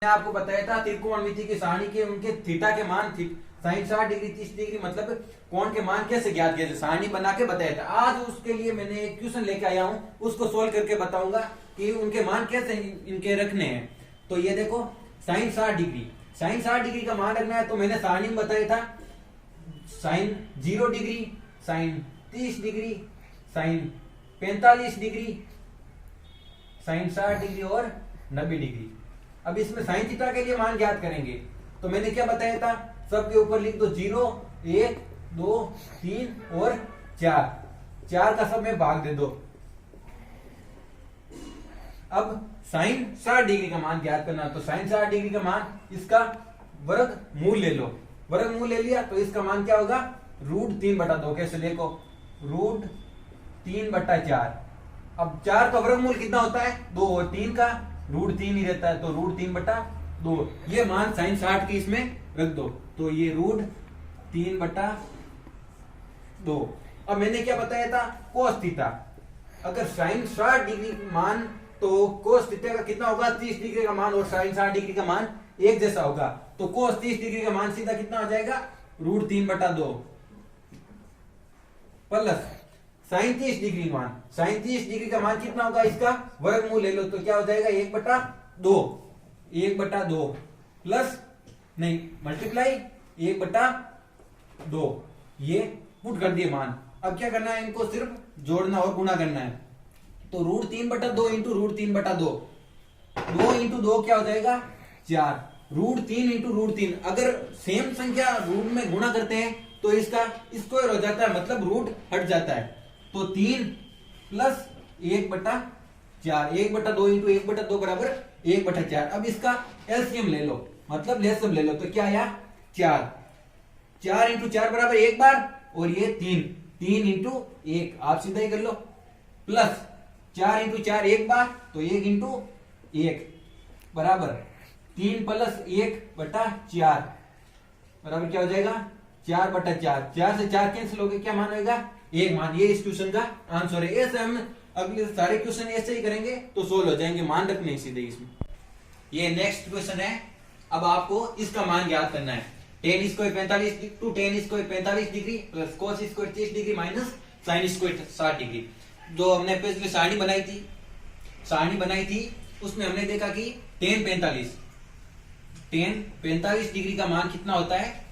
मैंने आपको बताया था त्रिकोणमिति की सारणी के उनके थीटा के मान 60 डिग्री 30 डिग्री मतलब कोण के मान कैसे ज्ञात किया जाए सारणी बना के बताया था। आज उसके लिए मैंने एक क्वेश्चन लेके आया हूं, उसको सोल्व करके बताऊंगा कि उनके मान कैसे इनके रखने हैं। तो ये देखो साइन 60 डिग्री का मान रखना है। तो मैंने सारणी में बताया था sine 0 degree, sine 30 degree, sine 45 degree, sine 60 degree और 90 डिग्री। अब इसमें साइन थीटा के लिए मान ज्ञात करेंगे। तो मैंने क्या बताया था, सबके ऊपर लिख दो 0, 1, 2, 3 और 4 का सब में भाग दे दो। अब साइन 60 डिग्री का मान ज्ञात करना, तो साइन 60 डिग्री का मान इसका वर्ग मूल ले लो। वर्ग मूल ले लिया तो इसका मान क्या होगा, √3/2। कैसे देखो, √3/4। अब 4 का वर्गमूल कितना होता है 2 और 3 का √3 ही रहता है, तो √3/2 ये मान साइन 60 की इसमें रख दो। तो ये √3/2। अब मैंने क्या बताया था, कोस थीटा। अगर साइन 60 डिग्री मान तो कोस थीटा का कितना होगा 30 डिग्री का मान, और साइन 60 डिग्री का मान एक जैसा होगा। तो कोस 30 डिग्री का मान सीधा कितना हो जाएगा, √3/2 प्लस साइन 30 डिग्री मान। साइन 30 डिग्री का मान कितना होगा, इसका वर्गमूल ले लो तो क्या हो जाएगा 1/2 प्लस नहीं मल्टीप्लाई 1/2। ये पुट कर दिए मान। अब क्या करना है, इनको सिर्फ जोड़ना और गुणा करना है। तो √3/2 इंटू √3/2, 2 इंटू 2 क्या हो जाएगा 4, √3 इंटू √3। अगर सेम संख्या रूट में गुणा करते हैं तो इसका स्क्वायर हो जाता है, मतलब रूट हट जाता है। तो 3 प्लस 1/4, 1/2 इंटू 1/2 बराबर 1/4। अब इसका एलसीएम ले लो, मतलब लेसम ले लो, तो क्या आया 4 इंटू 4 बराबर 1 बार, और ये 3 इंटू 1 आप सीधा ही कर लो, प्लस 4 इंटू 4 1 बार, तो 1 इंटू 1 बराबर 3 प्लस 1/4 बराबर क्या हो जाएगा 4/4। 4 से 4 कैंसिल हो गए, क्या मान होगा 1 मान। ये इस क्वेश्चन का आंसर है। ऐसे हम अगले सारे क्वेश्चन ऐसे ही करेंगे तो सोल्व हो जाएंगे, मान रखने सीधे इसमें। ये नेक्स्ट क्वेश्चन है। अब आपको इसका मान ज्ञात करना है। tan square 45 two tan square 45 degree plus cos square 30 degree minus sin square 60 degree. जो हमने पिछले सारणी बनाई थी उसमें हमने देखा कि tan 45 डिग्री का मान कितना होता है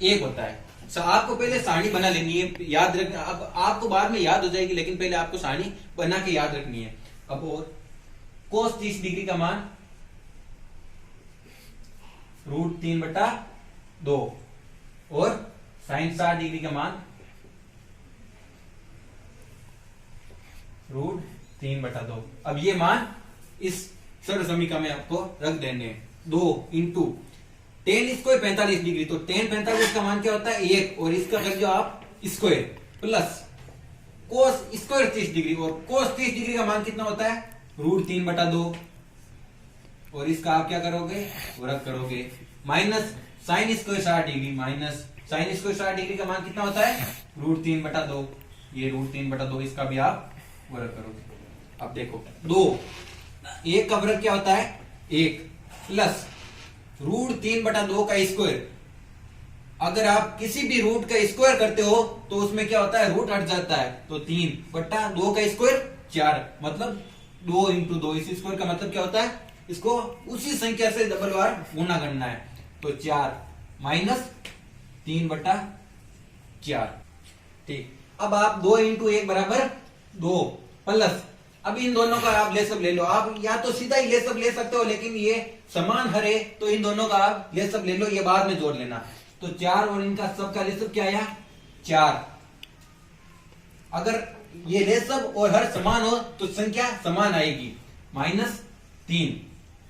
1 होता है। आपको पहले सारणी बना लेनी है, याद रखना। अब आपको बाद में याद हो जाएगी, लेकिन पहले आपको सारणी बना के याद रखनी है। अब और cos 30 डिग्री का मान √3/2 और sin 60 डिग्री का मान √3/2। अब ये मान इस सरल समीकरण में आपको रख देने 2 इंटू tan स्क्वायर 45 डिग्री, तो tan 45 का मान क्या होता है 1, और इसका कर जो आप square, plus cos square 30 degree, और cos 30 डिग्री का मान कितना होता है √3/2, और इसका आप क्या करोगे वर्ग करोगे, minus sin square 60 degree, minus sin square 60 degree का मान कितना होता है √3/2। ये √3/2 इसका भी आप वर्ग करोगे। अब देखो 2, 1 का वर्ग क्या होता है 1, प्लस √3/2 का स्क्वायर। अगर आप किसी भी रूट का स्क्वायर करते हो तो उसमें क्या होता है रूट हट जाता है, तो 3/2 का स्क्वायर 4, मतलब 2 इंटू 2। इस स्क्वायर का मतलब क्या होता है, इसको उसी संख्या से डबल बार गुणा करना है। तो 4 माइनस 3/4। ठीक, अब आप 2 इंटू 1 बराबर 2 प्लस, अब इन दोनों का आप लेसअप ले लो। आप या तो सीधा ही लेसअप ले सकते हो, लेकिन ये समान हर है तो इन दोनों का आप लेसअप ले लो, ये बाद में जोड़ लेना। तो 4 और इनका सबका लेसअप क्या आया 4। अगर ये लेसअप और हर समान हो तो संख्या समान आएगी, माइनस 3।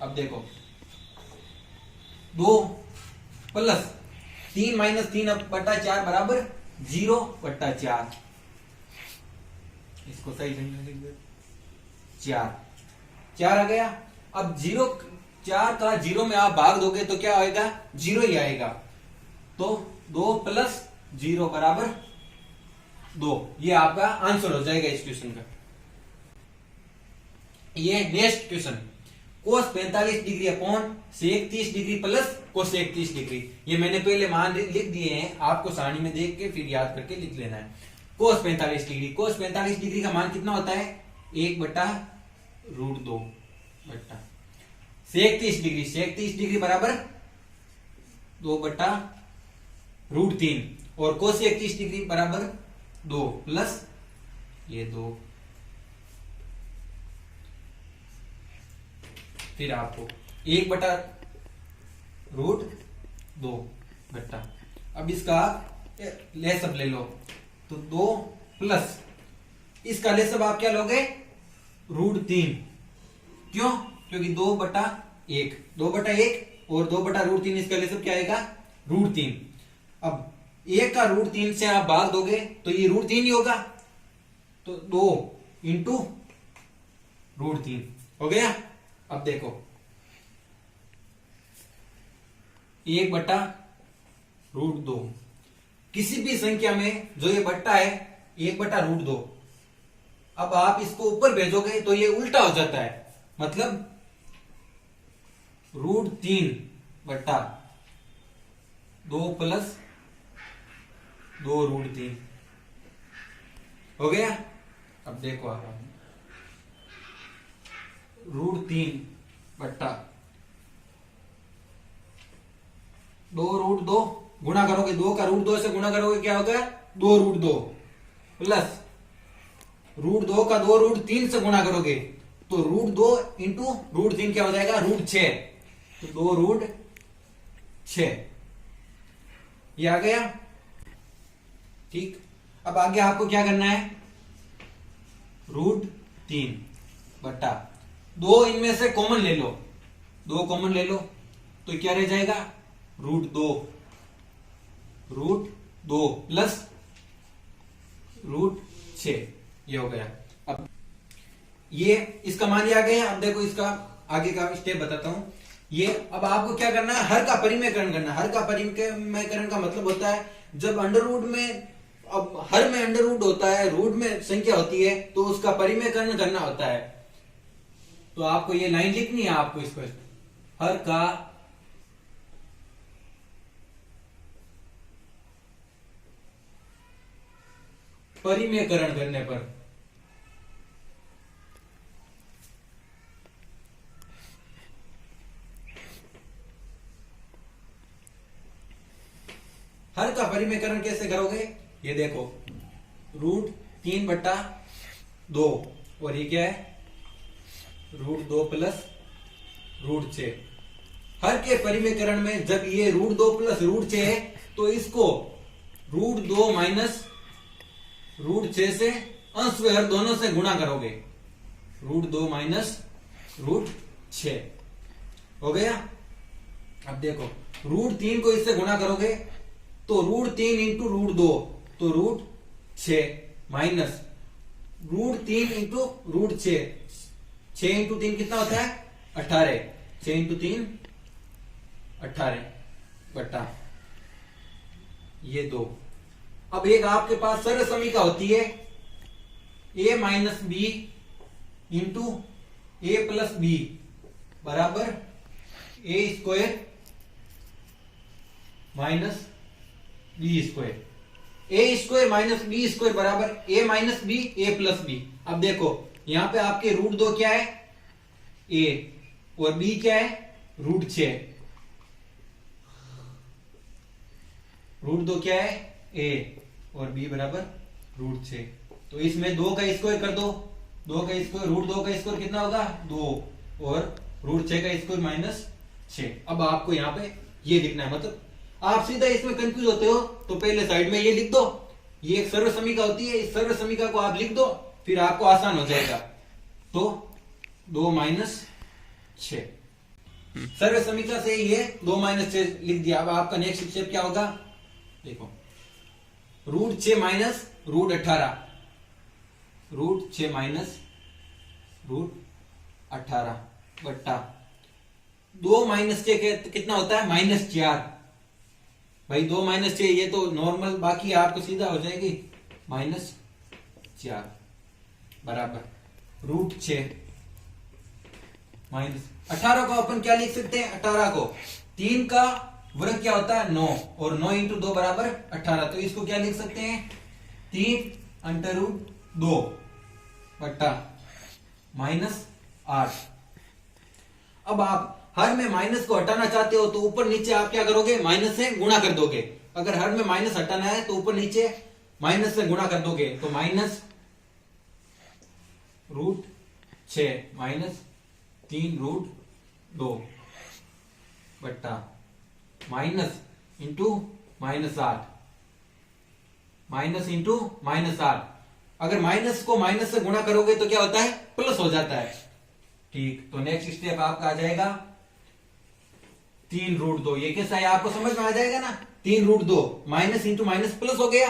अब देखो 2 प्लस 3 माइनस 3/4 बराबर 0/4। इसको सही जगह लिख दो, 4 आ गया। अब 4 का 0 में आप भाग दोगे तो क्या आएगा 0 ही आएगा। तो 2 प्लस 0 बराबर 2। ये आपका आंसर हो जाएगा इस क्वेश्चन का। ये next question cos 45 degree upon sec 30 degree plus cosec 30 degree. ये मैंने पहले मान लिख दिए हैं, आपको सारणी में देख के फिर याद करके लिख लेना है। कोस 45 डिग्री, कोस 45 डिग्री का मान कितना होता है 1/√2 बट्टा सेक 30 डिग्री, सेक 30 डिग्री बराबर 2/√3 और कोसेक 30 डिग्री बराबर 2 प्लस ये 2, फिर आपको 1/√2 बट्टा, अब इसका लेसअप ले लो तो 2 प्लस इसका लेसअप आप क्या लोगे √3, क्यों? क्योंकि 2/1, 2/1 और 2/√3 इसका लेसअप क्या आएगा √3। अब 1 का √3 से आप भाग दोगे तो ये √3 ही होगा, तो 2 इंटू √3 हो गया। अब देखो 1/√2, किसी भी संख्या में जो ये बट्टा है 1/√2, अब आप इसको ऊपर भेजोगे तो ये उल्टा हो जाता है, मतलब √3/2 प्लस 2√3 हो गया। अब देखो आप √3/2 गुणा करोगे, 2 का √2 से गुणा करोगे क्या होगा 2√2 प्लस √2 का 2√3 से गुणा करोगे तो √2 इंटू √3 क्या हो जाएगा √6, तो 2√6 ये आ गया। ठीक, अब आगे आपको क्या करना है √3/2, इनमें से कॉमन ले लो, 2 कॉमन ले लो तो क्या रह जाएगा √2 प्लस √6 ये हो गया। अब ये इसका मान ये आ गया। अब देखो इसका आगे का स्टेप बताता हूं। ये अब आपको क्या करना है हर का परिमेयकरण करना है। हर का परिमेयकरण का मतलब होता है जब अंडर में, अब हर में अंडर रूट होता है, रूट में संख्या होती है तो उसका परिमेयकरण करना होता है। तो आपको ये लाइन लिखनी है, आपको इसको हर का परिमेयकरण करने पर हर का परिमेयकरण कैसे करोगे, ये देखो √3/2 और ये क्या है √2 प्लस √6। हर के परिमेयकरण में जब ये √2 प्लस √6 है तो इसको √2 माइनस √6 से अंश व हर दोनों से गुणा करोगे, √2 माइनस √6 हो गया। अब देखो √3 को इससे गुणा करोगे तो √3 इंटू √2 तो √6 माइनस √3 इंटू √6, 6 इंटू 3 कितना होता है 18, 6 इंटू 3 18 बट्टा ये 2। अब एक आपके पास सरल समीका होती है a minus B into A plus B बराबर a² minus b², a² minus b² बराबर a minus B a plus B. अब देखो यहां पे आपके √2 क्या है a और b क्या है √6, √2 क्या है a और b बराबर √6। तो इसमें 2 का स्क्वायर कर दो, 2 का स्क्वायर √2 का स्क्वायर कितना होगा 2 और √6 का स्क्वायर माइनस 6। अब आपको यहाँ पे ये लिखना है, मतलब आप सीधा इसमें कंफ्यूज होते हो तो पहले साइड में ये लिख दो, ये एक सर्व समीका होती है, इस सर्व समीका को आप लिख दो फिर आपको आसान हो जाएगा। तो 2 माइनस 6 सर्व समीका से ये 2 माइनस 6 लिख दिया। अब आपका नेक्स्ट स्टेप क्या होगा देखो √6 माइनस √18, √6 माइनस √18 बट्टा 2 माइनस 6 कितना होता है -4। भाई 2 माइनस 6 ये तो नॉर्मल, बाकी आपको सीधा हो जाएगी -4 बराबर √6 माइनस 18 को अपन क्या लिख सकते हैं, 18 को 3 का वर्ग क्या होता है 9, और 9 इंटू 2 बराबर 18, तो इसको क्या लिख सकते हैं 3/2 बट्टा -8। अब आप हर में माइनस को हटाना चाहते हो तो ऊपर नीचे आप क्या करोगे, माइनस से गुणा कर दोगे। अगर हर में माइनस हटाना है तो ऊपर नीचे माइनस से गुणा कर दोगे, तो -√6 -3√2 बट्टा माइनस इंटू -8, माइनस इंटू -8। अगर माइनस को माइनस से गुणा करोगे तो क्या होता है, प्लस हो जाता है। ठीक, तो नेक्स्ट स्टेप आपका आ जाएगा 3√2। ये कैसा है आपको समझ में आ जाएगा ना, 3√2 माइनस इंटू माइनस प्लस हो गया,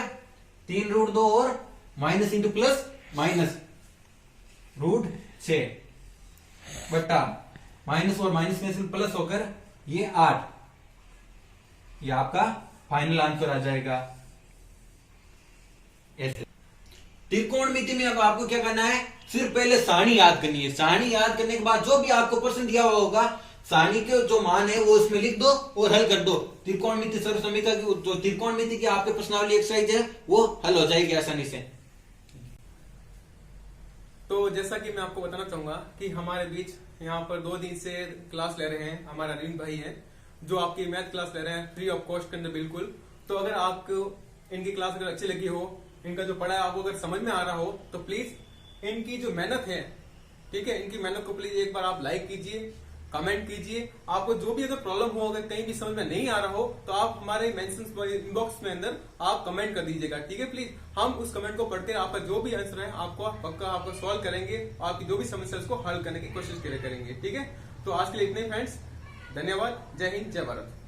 3√2 और माइनस इंटू प्लस -√6 बट्टा माइनस और माइनस में से प्लस होकर ये 8। ये आपका फाइनल आंसर आ जाएगा ऐसे। त्रिकोणमिति में अब आपको क्या करना है, सिर्फ पहले सारणी याद करनी है। सारणी याद करने के बाद जो भी आपको प्रश्न दिया हुआ होगा, सारणी के जो मान है वो उसमें लिख दो और हल कर दो। त्रिकोणमिति सर्वसमीकरण की जो त्रिकोणमिति की आपके प्रश्नावली एक्सरसाइज है वो हल हो जाएगी आसानी से। तो जैसा कि मैं आपको बताना चाहूंगा कि हमारे बीच यहाँ पर 2 दिन से क्लास ले रहे हैं हमारा अरविंद भाई हैं, जो आपकी मैथ क्लास ले रहे हैं फ्री ऑफ कॉस्ट के अंदर बिल्कुल। तो अगर आपको इनकी क्लास अगर अच्छी लगी हो, इनका जो पढ़ा है आपको अगर समझ में आ रहा हो, तो प्लीज इनकी जो मेहनत है, ठीक है, इनकी मेहनत को प्लीज एक बार आप लाइक कीजिए, कमेंट कीजिए। आपको जो भी अगर प्रॉब्लम हो, अगर कहीं भी समझ में नहीं आ रहा हो, तो आप हमारे मेंशंस इनबॉक्स में अंदर आप कमेंट कर दीजिएगा, ठीक है। प्लीज हम उस कमेंट को पढ़कर आपका जो भी आंसर है आपको पक्का आपको सॉल्व करेंगे, आपकी जो भी समस्या है उसको हल करने की कोशिश करेंगे, ठीक है। तो आज के लिए इतने ही फ्रेंड्स, धन्यवाद। जय हिंद, जय भारत।